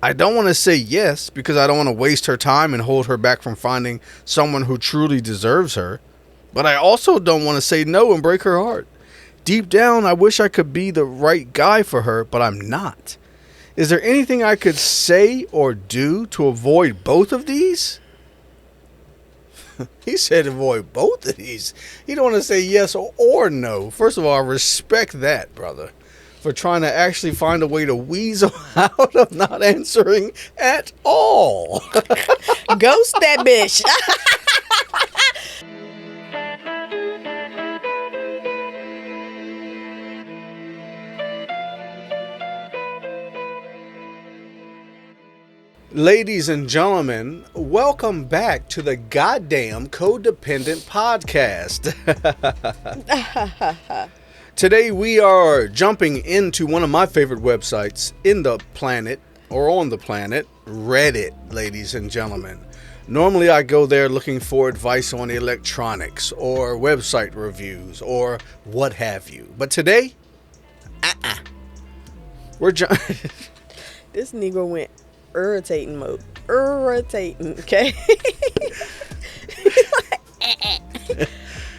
I don't want to say yes because I don't want to waste her time and hold her back from finding someone who truly deserves her. But I also don't want to say no and break her heart. Deep down, I wish I could be the right guy for her, but I'm not. Is there anything I could say or do to avoid both of these? He said avoid both of these. He don't want to say yes or no. First of all, I respect that, brother, for trying to actually find a way to weasel out of not answering at all. Ghost that bitch. Ladies and gentlemen, welcome back to the goddamn Codependent Podcast. Today we are jumping into one of my favorite websites in the planet, or on the planet, Reddit, ladies and gentlemen. Normally I go there looking for advice on electronics, or website reviews, or what have you. But today, we're This nigga went irritating mode. Irritating, okay?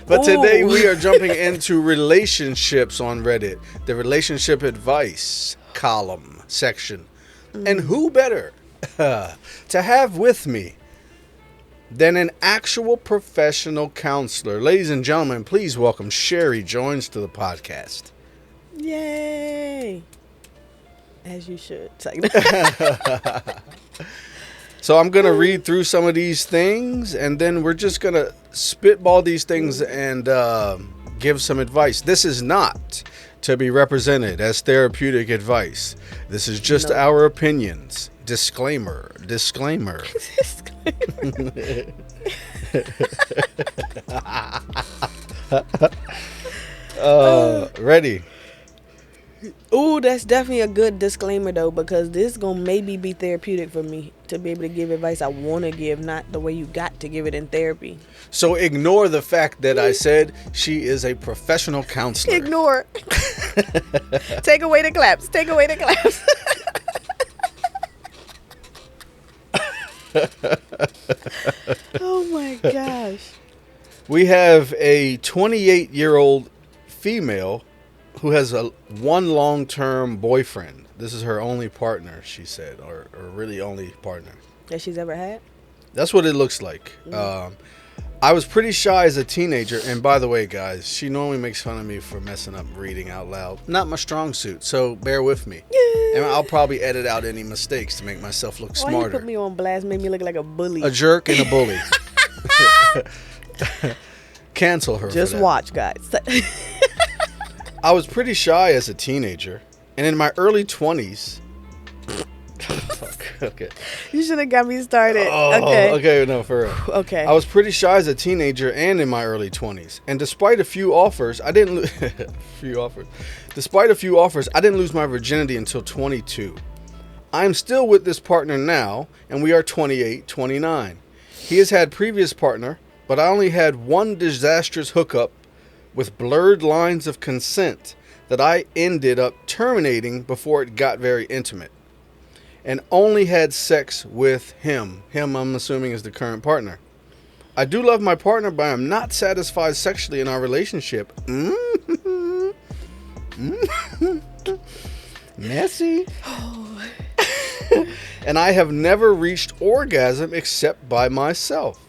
But today we are jumping into relationships on Reddit, the relationship advice column section. And who better to have with me than an actual professional counselor? Ladies and gentlemen, please welcome Sherri joins to the podcast. Yay. As you should. So I'm going to read through some of these things, and then we're just going to spitball these things and give some advice. This is not to be represented as therapeutic advice. This is just our opinions. Disclaimer. Disclaimer. Ready? Ooh, that's definitely a good disclaimer though, because this gonna maybe be therapeutic for me to be able to give advice I want to give, not the way you got to give it in therapy. So ignore the fact that I said she is a professional counselor. Ignore. Take away the claps. Take away the claps. Oh my gosh. We have a 28-year-old female who has one long-term boyfriend. This is her only partner, she said, or really only partner That she's ever had? That's what it looks like. I was pretty shy as a teenager, and by the way, guys, she normally makes fun of me for messing up reading out loud. Not my strong suit, so bear with me. And I'll probably edit out any mistakes to make myself look smarter. Why you put me on blast, made me look like a bully? A jerk and a bully. Cancel her. Just for that. watch, guys. I was pretty shy as a teenager, and in my early 20s... Okay. You should have got me started. Okay, no, for real. Okay. I was pretty shy as a teenager and in my early 20s, and despite a few offers, I didn't lose my virginity until 22. I am still with this partner now, and we are 28, 29. He has had previous partner, but I only had one disastrous hookup with blurred lines of consent that I ended up terminating before it got very intimate, and only had sex with him. Him, I'm assuming, is the current partner. I do love my partner, but I'm not satisfied sexually in our relationship. Messy. And I have never reached orgasm except by myself.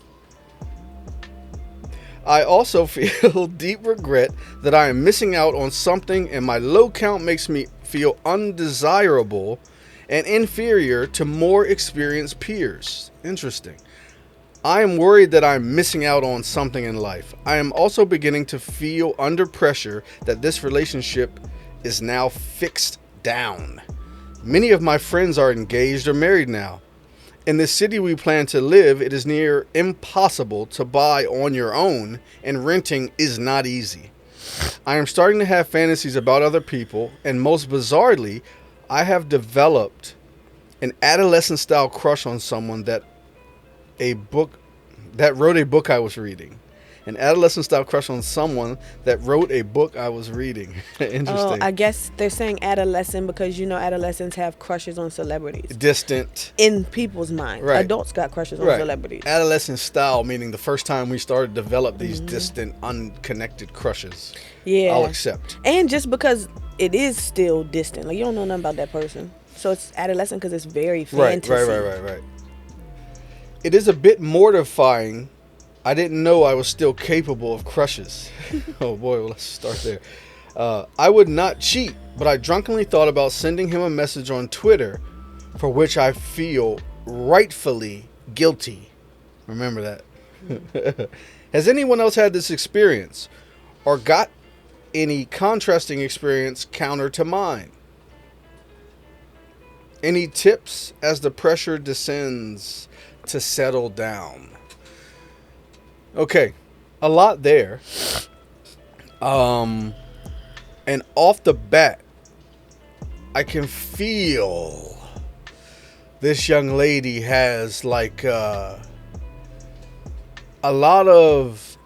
I also feel deep regret that I am missing out on something, and my low count makes me feel undesirable and inferior to more experienced peers. Interesting. I am worried that I'm missing out on something in life. I am also beginning to feel under pressure that this relationship is now fixed down. Many of my friends are engaged or married now. In the city we plan to live, it is near impossible to buy on your own, and renting is not easy. I am starting to have fantasies about other people, and most bizarrely, I have developed an adolescent-style crush on someone that wrote a book I was reading. an adolescent style crush on someone that wrote a book I was reading. Interesting. Oh, I guess they're saying adolescent because adolescents have crushes on celebrities. Distant. In people's minds. Right. Adults got crushes on Right. celebrities. Adolescent style, meaning the first time we started to develop these distant, unconnected crushes. Yeah. I'll accept. And just because it is still distant. Like, you don't know nothing about that person. So it's adolescent because it's very fantasy. Right. It is a bit mortifying. I didn't know I was still capable of crushes. Oh boy, well, let's start there. I would not cheat, but I drunkenly thought about sending him a message on Twitter for which I feel rightfully guilty. Remember that. Has anyone else had this experience or got any contrasting experience counter to mine? Any tips as the pressure descends to settle down? Okay, a lot there. And off the bat, I can feel this young lady has like a lot of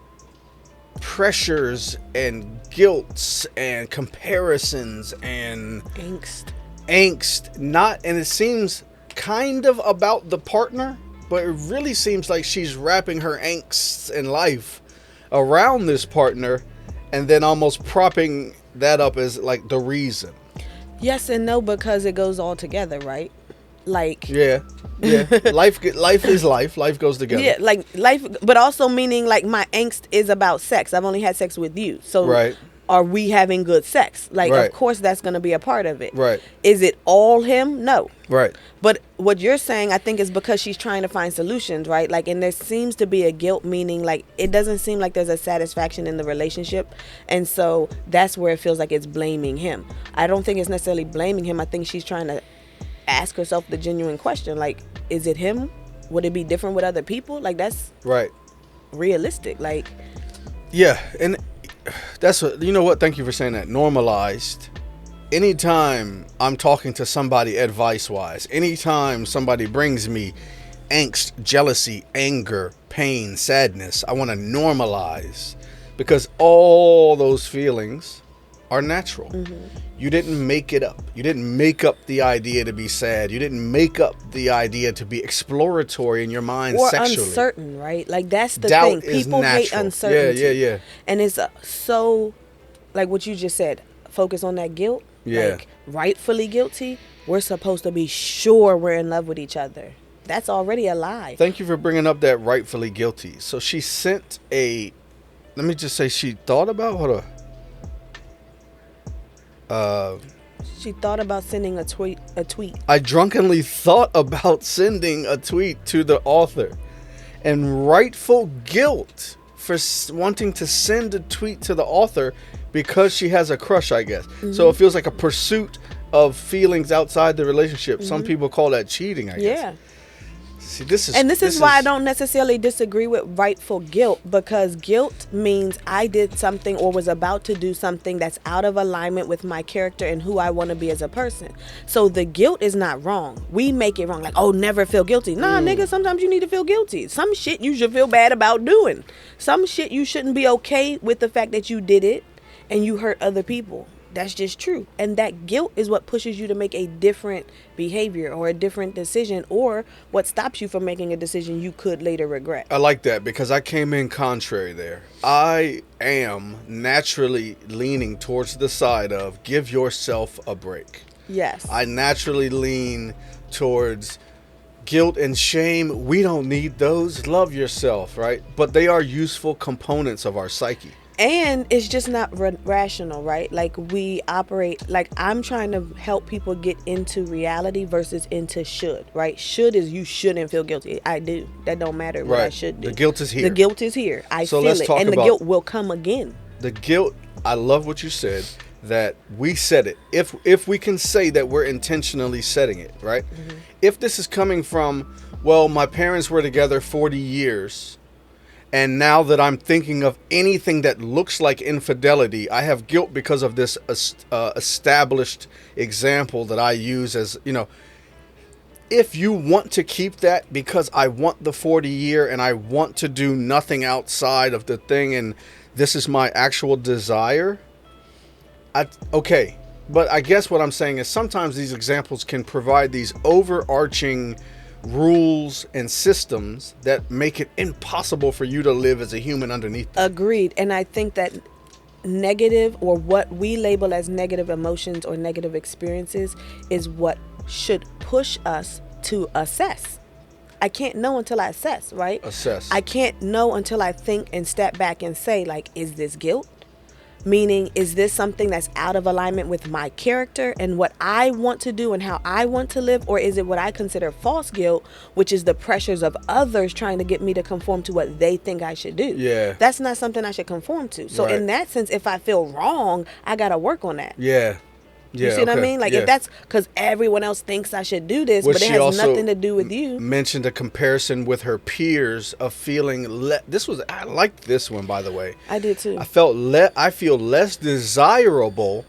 pressures and guilts and comparisons and angst, not, and it seems kind of about the partner, but it really seems like she's wrapping her angst in life around this partner and then almost propping that up as like the reason. Yes and no, because it goes all together, right? Like, yeah life is life goes together. Yeah, like life, but also meaning like my angst is about sex. I've only had sex with you, so Right. Are we having good sex? Like, Right. Of course that's going to be a part of it. Right. Is it all him? No. Right. But what you're saying, I think, is because she's trying to find solutions, right? Like, and there seems to be a guilt, meaning like it doesn't seem like there's a satisfaction in the relationship, and so that's where it feels like it's blaming him. I don't think it's necessarily blaming him. I think she's trying to ask herself the genuine question, like, is it him? Would it be different with other people? Like, that's Right. realistic. Like, Yeah, and that's what, you know what, thank you for saying that. Normalized. Anytime I'm talking to somebody advice wise, anytime somebody brings me angst, jealousy, anger, pain, sadness, I want to normalize, because all those feelings are natural. You didn't make it up. You didn't make up the idea to be sad. You didn't make up the idea to be exploratory in your mind or sexually. uncertain, right? Like, that's the Doubt thing. is People hate natural. uncertainty. Yeah. And it's so, like what you just said, focus on that guilt. Yeah. Like, rightfully guilty, we're supposed to be sure we're in love with each other. That's already a lie. Thank you for bringing up that rightfully guilty. So she sent a, let me just say, she thought about, hold on. She thought about sending a tweet. I drunkenly thought about sending a tweet to the author, and rightful guilt for wanting to send a tweet to the author because she has a crush, I guess. So it feels like a pursuit of feelings outside the relationship. Some people call that cheating, I guess. Yeah. See, this is why I don't necessarily disagree with rightful guilt, because guilt means I did something or was about to do something that's out of alignment with my character and who I want to be as a person. So the guilt is not wrong. We make it wrong. Like, oh, never feel guilty. Nah, nigga, sometimes you need to feel guilty. Some shit you should feel bad about doing. Some shit you shouldn't be okay with the fact that you did it and you hurt other people. That's just true. And that guilt is what pushes you to make a different behavior or a different decision, or what stops you from making a decision you could later regret. I like that, because I came in contrary there. I am naturally leaning towards the side of give yourself a break. Yes. I naturally lean towards guilt and shame. We don't need those. Love yourself, right? But they are useful components of our psyche. And it's just not rational, right? Like, we operate, like, I'm trying to help people get into reality versus into should, right? Should is you shouldn't feel guilty. I do. That don't matter what I should do. The guilt is here. The guilt is here. I So feel let's it. talk And the about guilt will come again. The guilt, I love what you said, that we set it. If we can say that we're intentionally setting it, right? If this is coming from, well, my parents were together 40 years, and now that I'm thinking of anything that looks like infidelity, I have guilt because of this established example that I use as, if you want to keep that because I want the 40 year and I want to do nothing outside of the thing and this is my actual desire, okay. But I guess what I'm saying is sometimes these examples can provide these overarching rules and systems that make it impossible for you to live as a human underneath them. Agreed. And I think that negative, or what we label as negative emotions or negative experiences, is what should push us to assess. I can't know until I assess, right? Assess. I can't know until I think and step back and say, like, is this guilt? Meaning, is this something that's out of alignment with my character and what I want to do and how I want to live? Or is it what I consider false guilt, which is the pressures of others trying to get me to conform to what they think I should do? Yeah. That's not something I should conform to. So in that sense, if I feel wrong, I got to work on that. Yeah. You see what I mean? Like, if that's because everyone else thinks I should do this, but it has nothing to do with you. Mentioned a comparison with her peers of feeling I liked this one, by the way. I did too. I feel less desirable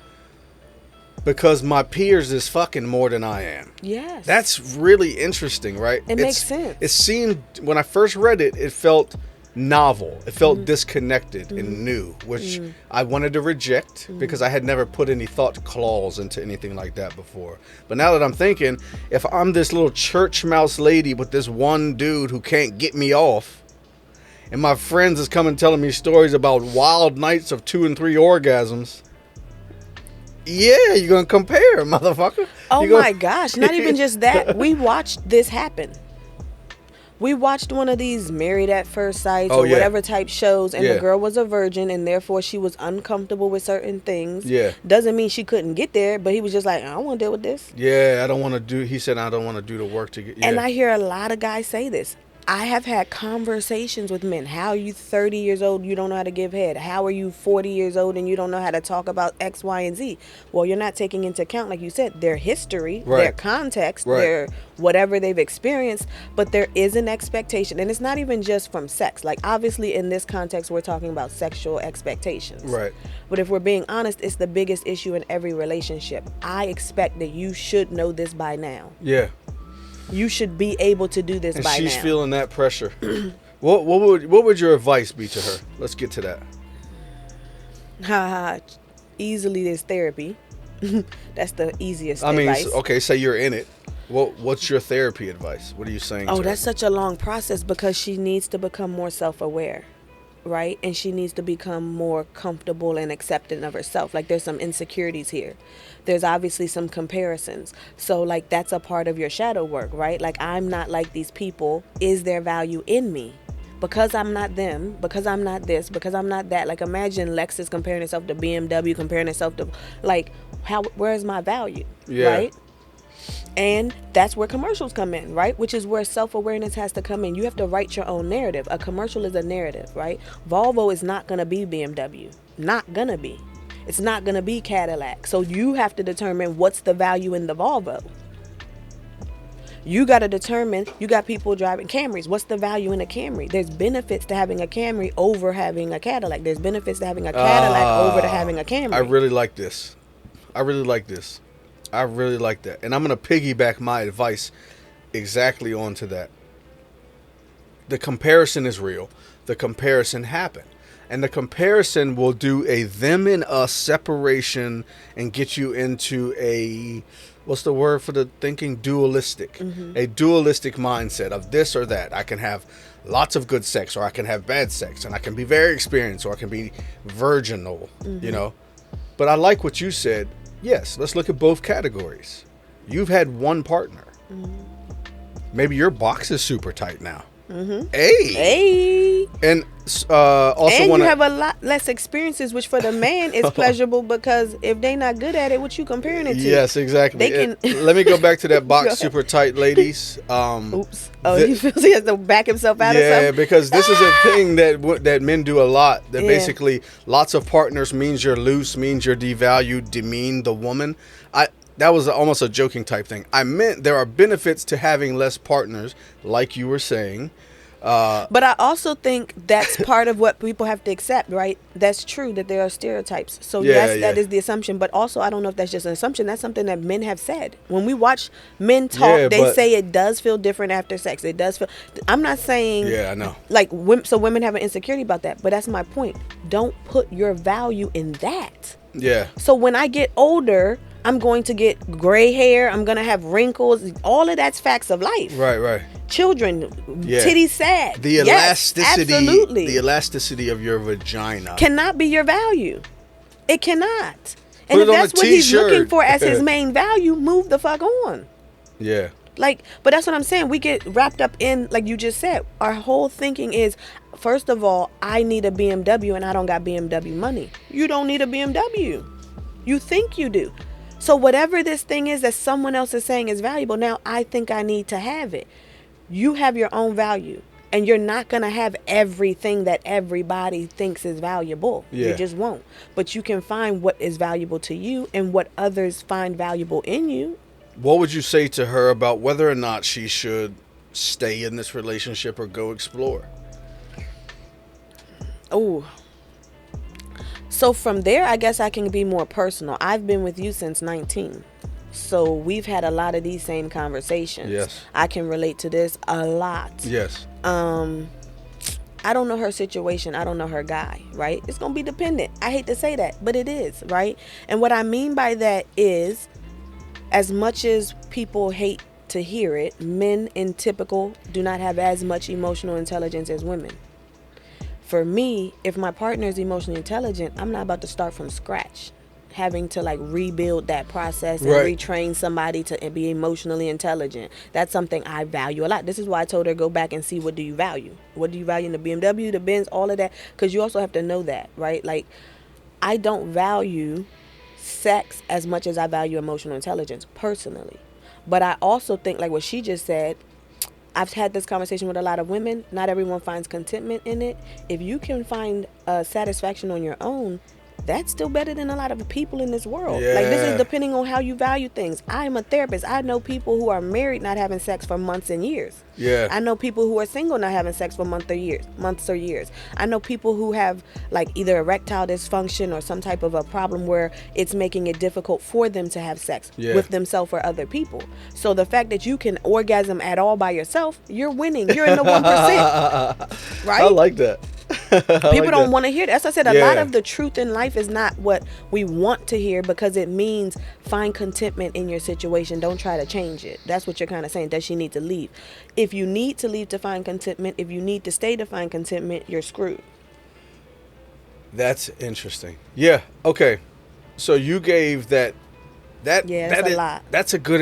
because my peers is fucking more than I am. Yes. That's really interesting, right? It makes sense. It seemed, when I first read it, it felt novel. It felt disconnected and new, which I wanted to reject because I had never put any thought clause into anything like that before. But now that I'm thinking, if I'm this little church mouse lady with this one dude who can't get me off, and my friends is coming telling me stories about wild nights of 2 and 3 orgasms, yeah, you're gonna compare, motherfucker. Oh my gosh, not even just that. We watched this happen. We watched one of these Married at First Sight or whatever type shows, and the girl was a virgin, and therefore she was uncomfortable with certain things. Yeah. Doesn't mean she couldn't get there, but he was just like, I don't want to deal with this. Yeah, I don't want to do, he said, I don't want to do the work to get, And I hear a lot of guys say this. I have had conversations with men. How are you 30 years old, you don't know how to give head? How are you 40 years old and you don't know how to talk about X, Y, and Z? Well, you're not taking into account, like you said, their history, their context, their whatever they've experienced. But there is an expectation. And it's not even just from sex. Like, obviously, in this context, we're talking about sexual expectations. Right. But if we're being honest, it's the biggest issue in every relationship. I expect that you should know this by now. Yeah. You should be able to do this by now. And she's feeling that pressure. What would your advice be to her? Let's get to that. Easily there's therapy. That's the easiest advice. Okay, say you're in it. What's your therapy advice? What are you saying? Oh, that's such a long process because she needs to become more self-aware. Right? And she needs to become more comfortable and accepting of herself. Like, there's some insecurities here. There's obviously some comparisons. So, like, that's a part of your shadow work, right? Like, I'm not like these people. Is there value in me? Because I'm not them, because I'm not this, because I'm not that. Like, imagine Lexus comparing herself to BMW, comparing herself to, like, where's my value? Yeah. Right? And that's where commercials come in, right? Which is where self-awareness has to come in. You have to write your own narrative. A commercial is a narrative, right? Volvo is not going to be BMW. Not going to be. It's not going to be Cadillac. So you have to determine what's the value in the Volvo. You got to determine, you got people driving Camrys. What's the value in a Camry? There's benefits to having a Camry over having a Cadillac. There's benefits to having a Cadillac over to having a Camry. I really like this. I really like that. And I'm going to piggyback my advice exactly onto that. The comparison is real. The comparison happened. And the comparison will do a them and us separation and get you into a, what's the word for the thinking? Dualistic. A dualistic mindset of this or that. I can have lots of good sex, or I can have bad sex, and I can be very experienced, or I can be virginal, you know. But I like what you said. Yes, let's look at both categories. You've had one partner. Maybe your box is super tight now. Hey. And also, and you have a lot less experiences, which for the man is pleasurable, because if they not good at it, what you comparing it to? Yes, exactly. They can. Let me go back to that box super tight, ladies. Oops. Oh, he feels he has to back himself out of something? Yeah, because this is a thing that men do a lot. That basically lots of partners means you're loose, means you're devalued, demean the woman. That was almost a joking type thing. I meant there are benefits to having less partners, like you were saying. But I also think that's part of what people have to accept, right? That's true that there are stereotypes. So yes, that is the assumption. But also, I don't know if that's just an assumption. That's something that men have said. When we watch men talk, they say it does feel different after sex. It does feel. I'm not saying. Yeah, I know. Like, so women have an insecurity about that. But that's my point. Don't put your value in that. Yeah. So when I get older, I'm going to get gray hair. I'm going to have wrinkles. All of that's facts of life. Right. Children, titties sad. The elasticity, absolutely. The elasticity of your vagina cannot be your value. It cannot. And if that's what he's looking for as his main value, move the fuck on. Yeah. Like, but that's what I'm saying. We get wrapped up in, like you just said, our whole thinking is, first of all, I need a BMW and I don't got BMW money. You don't need a BMW. You think you do. So whatever this thing is that someone else is saying is valuable, now I think I need to have it. You have your own value, and you're not going to have everything that everybody thinks is valuable. Yeah. You just won't. But you can find what is valuable to you and what others find valuable in you. What would you say to her about whether or not she should stay in this relationship or go explore? Oh. So from there, I guess I can be more personal. I've been with you since 19. So we've had a lot of these same conversations. Yes. I can relate to this a lot. Yes. I don't know her situation. I don't know her guy, right? It's going to be dependent. I hate to say that, but it is, right? And what I mean by that is, as much as people hate to hear it, men in typical do not have as much emotional intelligence as women. For me, if my partner is emotionally intelligent, I'm not about to start from scratch, having to like rebuild that process and retrain somebody to be emotionally intelligent. That's something I value a lot. This is why I told her, go back and see, what do you value? What do you value in the BMW, the Benz, all of that? Because you also have to know that, right? Like, I don't value sex as much as I value emotional intelligence personally. But I also think, like what she just said, I've had this conversation with a lot of women. Not everyone finds contentment in it. If you can find satisfaction on your own, that's still better than a lot of people in this world. Yeah. Like, this is depending on how you value things. I'm a therapist. I know people who are married not having sex for months and years. Yeah. I know people who are single not having sex for months or years. I know people who have like either erectile dysfunction or some type of a problem where it's making it difficult for them to have sex with themselves or other people. So the fact that you can orgasm at all by yourself, you're winning. You're in the 1%. Right? I like that. People don't want to hear that. As I said, a lot of the truth in life is not what we want to hear, because it means find contentment in your situation. Don't try to change it. That's what you're kind of saying. Does she need to leave? If you need to leave to find contentment, if you need to stay to find contentment, you're screwed. That's interesting. Yeah. Okay. So you gave that that's a lot. That's good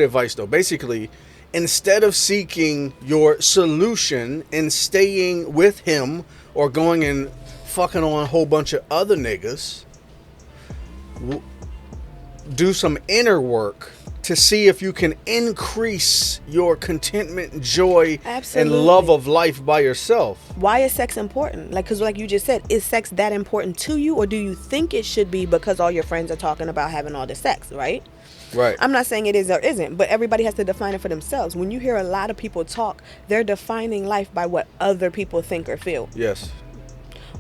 advice though. Basically, instead of seeking your solution and staying with him or going and fucking on a whole bunch of other niggas, do some inner work to see if you can increase your contentment, joy, and love of life by yourself. Why is sex important? Like, because like you just said, is sex that important to you, or do you think it should be because all your friends are talking about having all this sex, right? Right. I'm not saying it is or isn't, but everybody has to define it for themselves. When you hear a lot of people talk, they're defining life by what other people think or feel. Yes.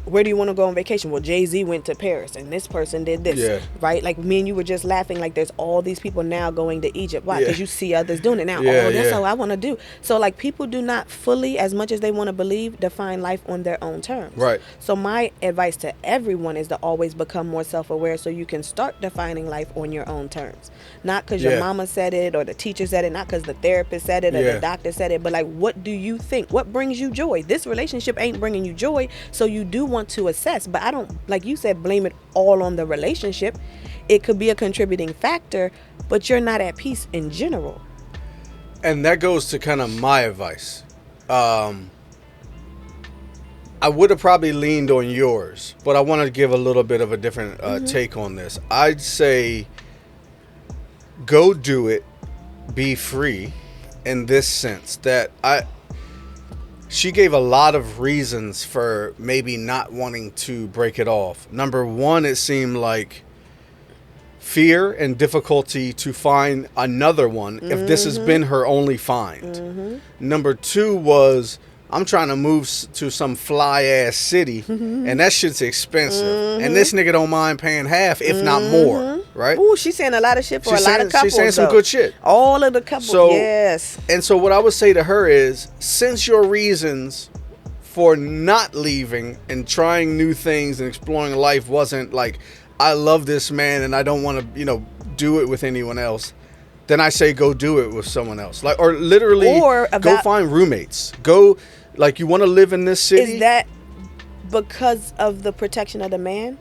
Where do you want to go on vacation? Well, Jay-Z went to Paris and this person did this, right? Like, me and you were just laughing, like there's all these people now going to Egypt. Why? Because you see others doing it now. That's how I want to do. So like, people do not fully, as much as they want to believe, define life on their own terms. Right. So my advice to everyone is to always become more self-aware so you can start defining life on your own terms. Not because your mama said it or the teacher said it, not because the therapist said it or the doctor said it, but like, what do you think? What brings you joy? This relationship ain't bringing you joy, so you do want to assess. But I don't, like you said, blame it all on the relationship. It could be a contributing factor, but you're not at peace in general. And that goes to kind of my advice. I would have probably leaned on yours, but I want to give a little bit of a different take on this. I'd say go do it, be free, in this sense that she gave a lot of reasons for maybe not wanting to break it off. Number one, it seemed like fear and difficulty to find another one if this has been her only find. Number two was, I'm trying to move to some fly ass city, and that shit's expensive. And this nigga don't mind paying half, if not more, right? Ooh, she's saying a lot of shit for a lot of couples. She's saying some good shit. All of the couples, yes. And so what I would say to her is, since your reasons for not leaving and trying new things and exploring life wasn't like, I love this man and I don't want to, do it with anyone else, then I say go do it with someone else. Like, or literally go find roommates. Go, like, you want to live in this city. Is that because of the protection of the man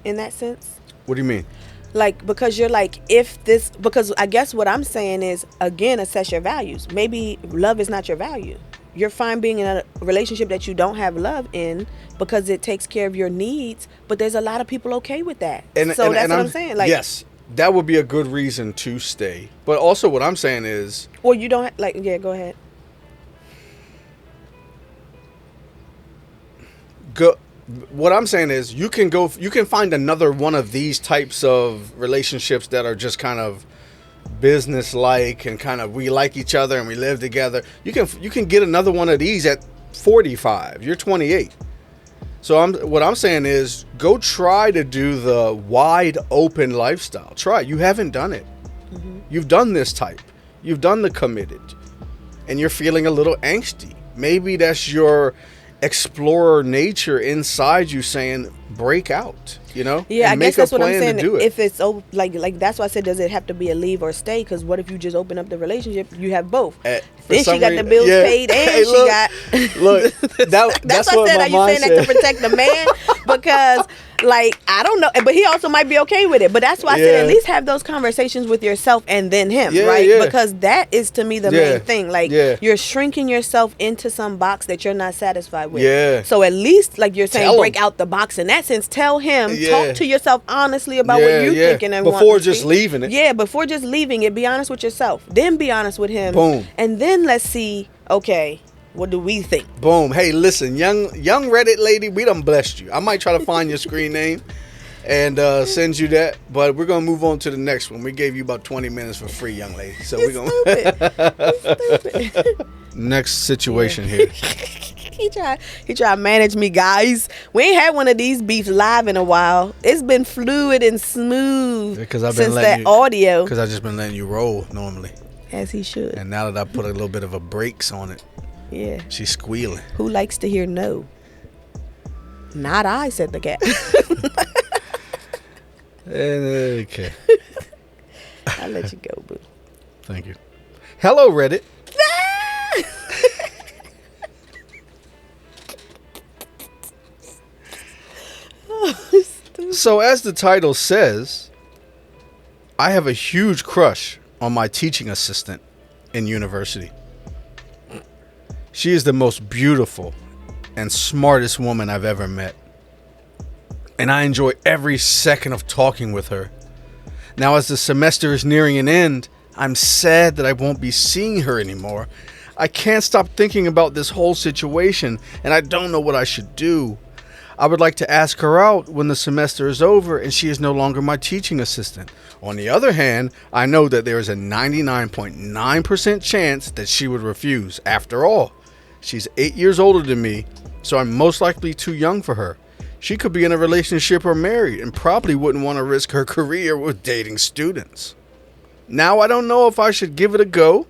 in that sense? What do you mean? Like, because you're like, because I guess what I'm saying is, again, assess your values. Maybe love is not your value. You're fine being in a relationship that you don't have love in because it takes care of your needs, but there's a lot of people okay with that. That's what I'm saying. Like, yes, that would be a good reason to stay. But also what I'm saying is... Well, you don't... go ahead. What I'm saying is you can find another one of these types of relationships that are just kind of business-like and kind of we like each other and we live together. You can get another one of these at 45. You're 28. So what I'm saying is go try to do the wide open lifestyle. Try it. You haven't done it. Mm-hmm. You've done this type. You've done the committed. And you're feeling a little angsty. Maybe that's your explorer nature inside you saying break out, Yeah, I guess that's what I'm saying. If it's like that's why I said, does it have to be a leave or stay? Because what if you just open up the relationship? You have both. Then she got the bills paid, and she got. Look, that's what I said. Are you saying that to protect the man? Because I don't know, but he also might be okay with it. But that's why I said at least have those conversations with yourself and then him, right? Yeah. Because that is to me the main thing. You're shrinking yourself into some box that you're not satisfied with. Yeah. So at least, like you're saying, break out the box in that sense. Tell him. Talk to yourself honestly about what you're thinking and before just leaving it. Yeah, before just leaving it, be honest with yourself. Then be honest with him. Boom. And then let's see. Okay. What do we think? Boom. Hey, listen, young Reddit lady, we done blessed you. I might try to find your screen name and send you that, but we're gonna move on to the next one. We gave you about 20 minutes for free, young lady. So we're gonna stupid. Next situation here. He tried to manage me, guys. We ain't had one of these beefs live in a while. It's been fluid and smooth since that audio. Because I've just been letting you roll normally. As he should. And now that I put a little bit of a brakes on it. Yeah. She's squealing. Who likes to hear no? Not I, said the cat. Okay. I'll let you go, boo. Thank you. Hello, Reddit. So as the title says, I have a huge crush on my teaching assistant in university. She is the most beautiful and smartest woman I've ever met. And I enjoy every second of talking with her. Now, as the semester is nearing an end, I'm sad that I won't be seeing her anymore. I can't stop thinking about this whole situation, and I don't know what I should do. I would like to ask her out when the semester is over and she is no longer my teaching assistant. On the other hand, I know that there is a 99.9% chance that she would refuse. After all, she's 8 years older than me, so I'm most likely too young for her. She could be in a relationship or married and probably wouldn't want to risk her career with dating students. Now, I don't know if I should give it a go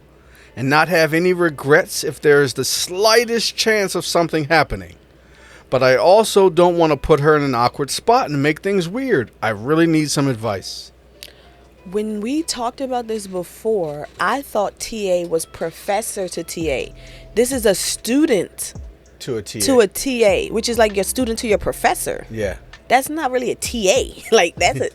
and not have any regrets if there is the slightest chance of something happening. But I also don't want to put her in an awkward spot and make things weird. I really need some advice. When we talked about this before, I thought TA was professor to TA. This is a student to a TA. To a TA, which is like your student to your professor. Yeah. That's not really a TA. Like that's a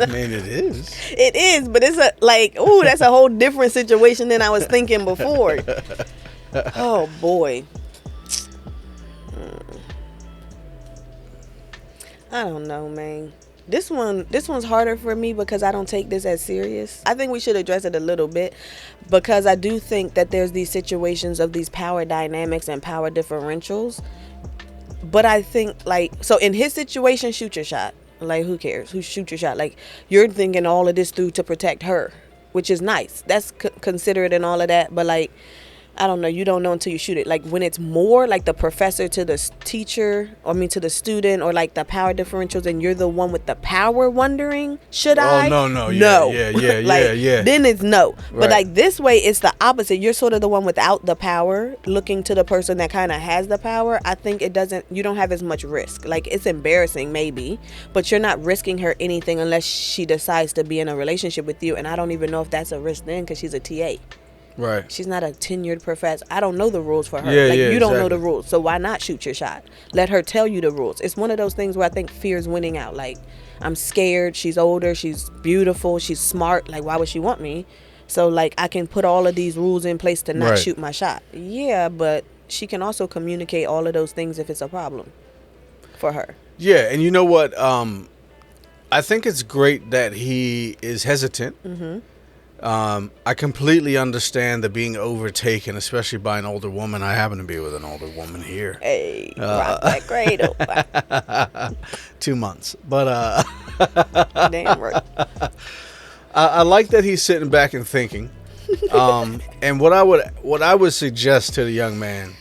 I mean, it is. It is, but it's that's a whole different situation than I was thinking before. Oh boy. I don't know, man. This one's harder for me because I don't take this as serious. I think we should address it a little bit because I do think that there's these situations of these power dynamics and power differentials. But I think so in his situation, shoot your shot. Like, who cares? Who shoot your shot? Like, you're thinking all of this through to protect her, which is nice. That's considerate and all of that. But I don't know. You don't know until you shoot it. Like when it's more like the professor to the teacher, or I mean to the student, or like the power differentials, and you're the one with the power wondering, should I? Oh, no. Yeah. Then it's no. Right. But like this way, it's the opposite. You're sort of the one without the power, looking to the person that kind of has the power. I think you don't have as much risk. Like it's embarrassing maybe, but you're not risking her anything unless she decides to be in a relationship with you. And I don't even know if that's a risk then, because she's a TA. Right. She's not a tenured professor. I don't know the rules for her. You don't know the rules. So why not shoot your shot? Let her tell you the rules. It's one of those things where I think fear is winning out. Like, I'm scared. She's older. She's beautiful. She's smart. Like, why would she want me? So, like, I can put all of these rules in place to not shoot my shot. Yeah, but she can also communicate all of those things if it's a problem for her. Yeah, and you know what? I think it's great that he is hesitant. Mm-hmm. I completely understand the being overtaken, especially by an older woman. I happen to be with an older woman here. Hey, rock that cradle. 2 months. But damn right. I like that he's sitting back and thinking. And what I would suggest to the young man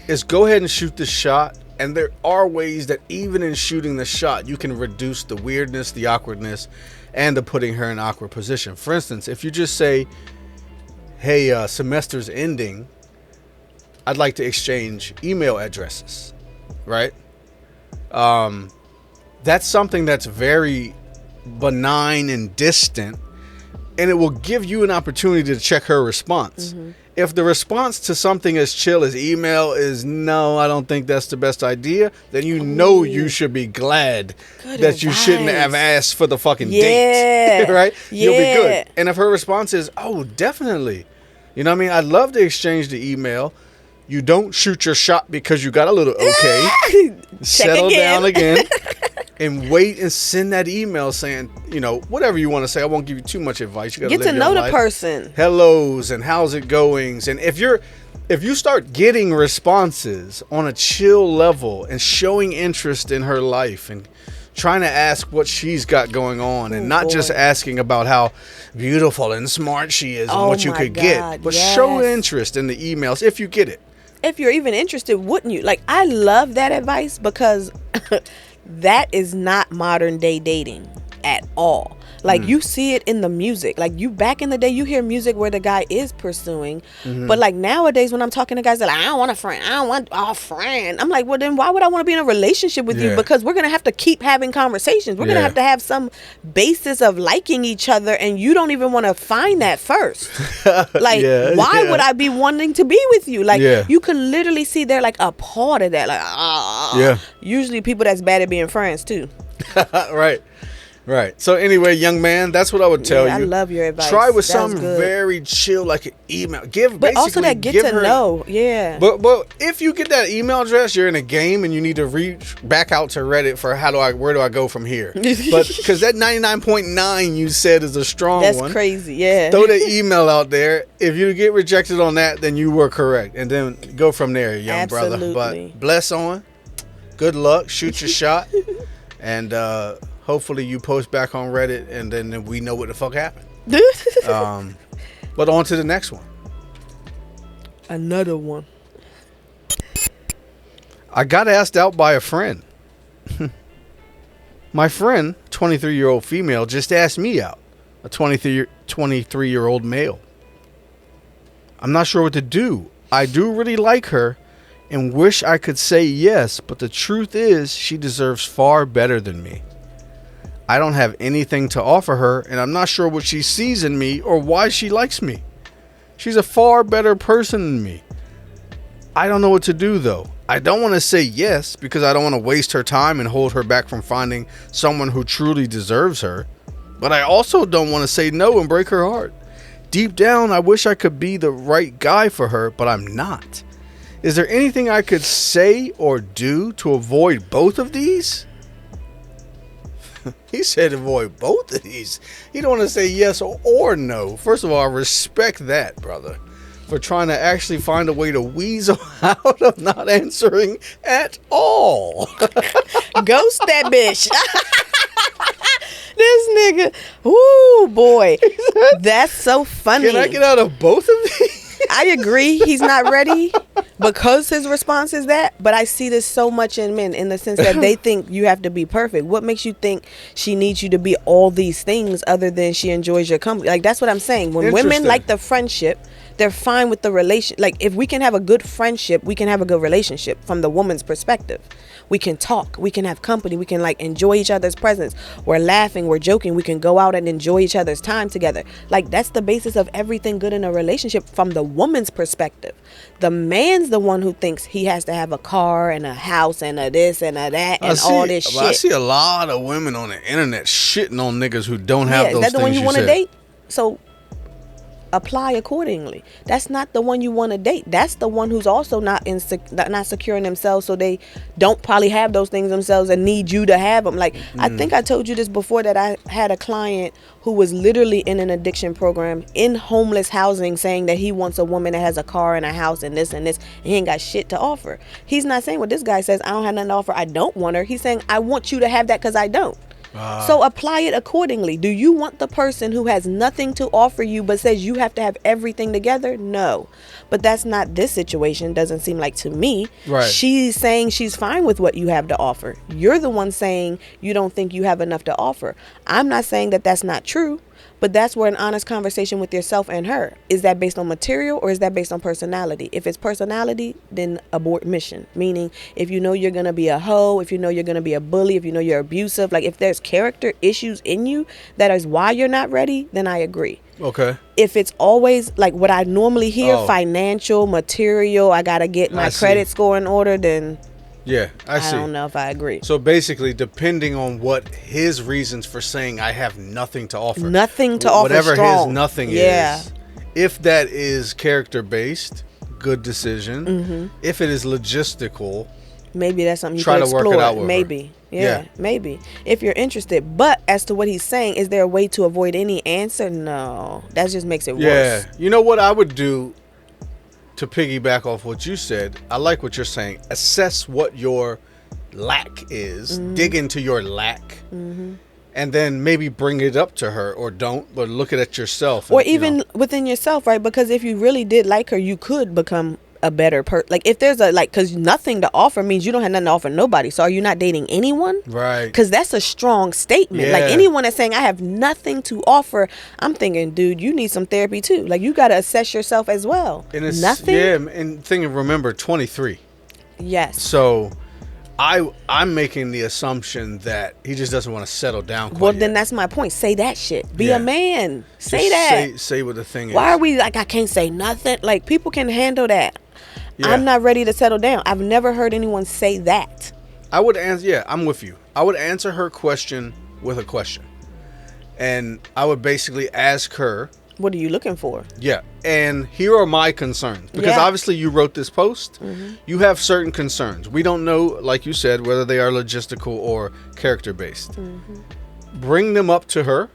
is go ahead and shoot the shot. And there are ways that even in shooting the shot, you can reduce the weirdness, the awkwardness, and the putting her in an awkward position. For instance, if you just say, hey, semester's ending, I'd like to exchange email addresses, right? That's something that's very benign and distant, and it will give you an opportunity to check her response. Mm-hmm. If the response to something as chill as email is no, I don't think that's the best idea, then you should be glad that you shouldn't have asked for the fucking date. Right? Yeah. You'll be good. And if her response is, oh, definitely. You know what I mean? I'd love to exchange the email. You don't shoot your shot because you got a little okay. Settle down again. And wait and send that email saying, whatever you want to say. I won't give you too much advice. You gotta get to know the person. Hellos and how's it goings. And if you start getting responses on a chill level and showing interest in her life and trying to ask what she's got going on and not just asking about how beautiful and smart she is and what you could get, but show interest in the emails if you get it. If you're even interested, wouldn't you? Like, I love that advice because that is not modern day dating at all. Like, you see it in the music. Like, back in the day, you hear music where the guy is pursuing. Mm-hmm. But, like, nowadays, when I'm talking to guys, they're like, I don't want a friend. I don't want a friend. I'm like, well, then why would I want to be in a relationship with you? Because we're going to have to keep having conversations. We're going to have some basis of liking each other, and you don't even want to find that first. Like, why would I be wanting to be with you? Like, you can literally see they're, like, a part of that. Like, usually people that's bad at being friends, too. Right. So anyway, young man, that's what I would tell you. I love your advice. Try with something very chill, like an email. But also that get to know. Yeah. But if you get that email address, you're in a game and you need to reach back out to Reddit for where do I go from here? But because that 99.9 you said is a strong one. That's crazy. Yeah. Throw the email out there. If you get rejected on that, then you were correct, and then go from there, young brother. But bless on. Good luck. Shoot your shot, and hopefully you post back on Reddit, and then we know what the fuck happened. But on to the next one. Another one. I got asked out by a friend. My friend, 23-year-old female, just asked me out. A 23-year-old male. I'm not sure what to do. I do really like her and wish I could say yes, but the truth is she deserves far better than me. I don't have anything to offer her, and I'm not sure what she sees in me or why she likes me. She's a far better person than me. I don't know what to do, though. I don't want to say yes because I don't want to waste her time and hold her back from finding someone who truly deserves her. But I also don't want to say no and break her heart. Deep down, I wish I could be the right guy for her, but I'm not. Is there anything I could say or do to avoid both of these? He said avoid both of these. He don't want to say yes or no. First of all, I respect that, brother, for trying to actually find a way to weasel out of not answering at all. Ghost that bitch. This nigga. Ooh, boy. That's so funny. Can I get out of both of these? I agree he's not ready because his response is that, but I see this so much in men in the sense that they think you have to be perfect. What makes you think she needs you to be all these things other than she enjoys your company? Like, that's what I'm saying. When women like the friendship, they're fine with the relation. Like, if we can have a good friendship, we can have a good relationship from the woman's perspective. We can talk, we can have company, we can like enjoy each other's presence. We're laughing, we're joking, we can go out and enjoy each other's time together. Like, that's the basis of everything good in a relationship from the woman's perspective. The man's the one who thinks he has to have a car and a house and a this and a that and all this shit. I see a lot of women on the internet shitting on niggas who don't have those things. Is that the one you want to said. date? So apply accordingly. That's not the one you want to date. That's the one who's also not secure in themselves, so they don't probably have those things themselves and need you to have them. Like, I think I told you this before, that I had a client who was literally in an addiction program in homeless housing, saying that he wants a woman that has a car and a house and this and this, and he ain't got shit to offer. He's not saying what this guy says, I don't have nothing to offer, I don't want her. He's saying, I want you to have that because I don't. So apply it accordingly. Do you want the person who has nothing to offer you but says you have to have everything together? No. But that's not this situation, doesn't seem like to me. Right. She's saying she's fine with what you have to offer. You're the one saying you don't think you have enough to offer. I'm not saying that that's not true, but that's where an honest conversation with yourself and her. Is that based on material or is that based on personality? If it's personality, then abort mission. Meaning, if you know you're going to be a hoe, if you know you're going to be a bully, if you know you're abusive, like if there's character issues in you that is why you're not ready, then I agree. Okay. If it's always like what I normally hear, financial, material, I got to get my credit score in order, then yeah, I see. I don't know if I agree. So basically, depending on what his reasons for saying I have nothing to offer. Nothing to offer, whatever strong. his nothing is. If that is character based, good decision. Mm-hmm. If it is logistical, maybe that's something you try can to explore. work it out with maybe. her. Yeah, maybe. If you're interested. But as to what he's saying, is there a way to avoid any answer? No. That just makes it worse. Yeah. You know what I would do to piggyback off what you said? I like what you're saying. Assess what your lack is. Mm-hmm. Dig into your lack. Mm-hmm. And then maybe bring it up to her, or don't, but look at it yourself. Or even within yourself, right? Because if you really did like her, you could become a better person. Like, if there's because nothing to offer means you don't have nothing to offer nobody. So are you not dating anyone? Right. Because that's a strong statement. Yeah. Like, anyone that's saying I have nothing to offer, I'm thinking, dude, you need some therapy too. Like, you got to assess yourself as well. And it's, nothing. Yeah, and remember, 23. Yes. So I'm making the assumption that he just doesn't want to settle down quite yet. Then that's my point. Say that shit. Be a man. Say that. Say what the thing is. Why are we like, I can't say nothing? Like, people can handle that. Yeah. I'm not ready to settle down. I've never heard anyone say that. I would answer. Yeah, I'm with you. I would answer her question with a question, and I would basically ask her, what are you looking for? Yeah, and here are my concerns. Because obviously you wrote this post. Mm-hmm. You have certain concerns. We don't know, like you said, whether they are logistical or character-based. Mm-hmm. Bring them up to her.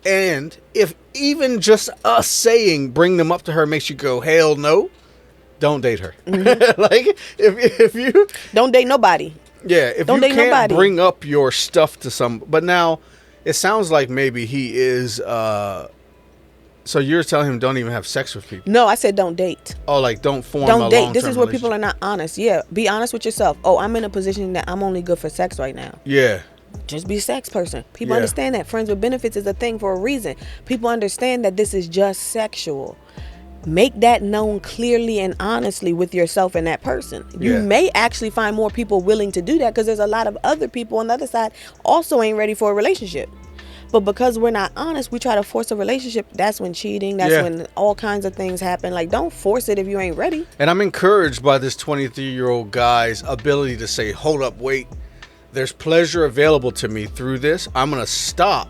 And if even just us saying bring them up to her makes you go, hell no, don't date her. Mm-hmm. Like, if you... Don't date nobody. Yeah, if don't you can't bring up your stuff to some... But now, it sounds like maybe he is... So you're telling him don't even have sex with people? No, I said don't date. Oh, like don't form don't a date. long-term This is where relationship. people are not honest. Yeah, be honest with yourself. Oh, I'm in a position that I'm only good for sex right now. Yeah. Just be a sex person. People understand that. Friends with benefits is a thing for a reason. People understand that this is just sexual. Make that known clearly and honestly with yourself and that person. You may actually find more people willing to do that because there's a lot of other people on the other side also ain't ready for a relationship. But because we're not honest, we try to force a relationship. That's when cheating. That's when all kinds of things happen. Like, don't force it if you ain't ready. And I'm encouraged by this 23-year-old guy's ability to say, hold up, wait. There's pleasure available to me through this. I'm going to stop.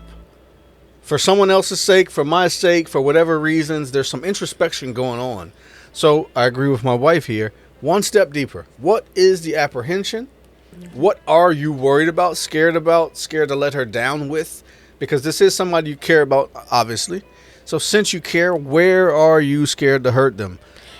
For someone else's sake, for my sake, for whatever reasons, there's some introspection going on. So I agree with my wife here. One step deeper. What is the apprehension? What are you worried about, scared to let her down with? Because this is somebody you care about, obviously. So since you care, where are you scared to hurt them?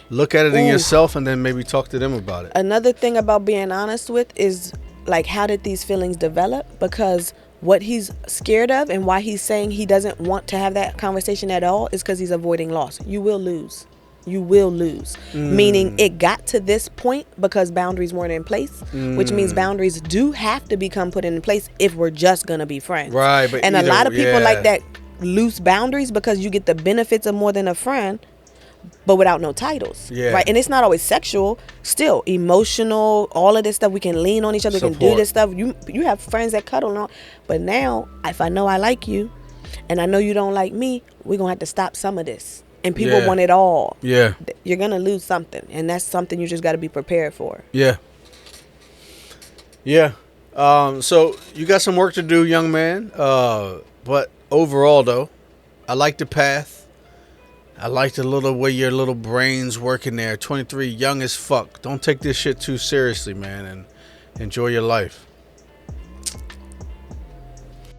Look at it in yourself and then maybe talk to them about it. Another thing about being honest with is, like, how did these feelings develop? Because what he's scared of and why he's saying he doesn't want to have that conversation at all is because he's avoiding loss. You will lose. you will lose. Meaning it got to this point because boundaries weren't in place, which means boundaries do have to become put in place if we're just gonna be friends. Right, but and either, a lot of people yeah. like that loose boundaries because you get the benefits of more than a friend, but without no titles. Yeah. Right. And it's not always sexual, still emotional, all of this stuff. We can lean on each other, we can do Support. this stuff. You have friends that cuddle and all, but now if I know I like you and I know you don't like me, we're gonna have to stop some of this. And people Yeah. want it all. Yeah. You're gonna lose something, and that's something you just got to be prepared for. Yeah. Yeah. So you got some work to do, young man. But overall, though, I like the path. I like the little way your little brain's working there. 23, young as fuck. Don't take this shit too seriously, man, and enjoy your life.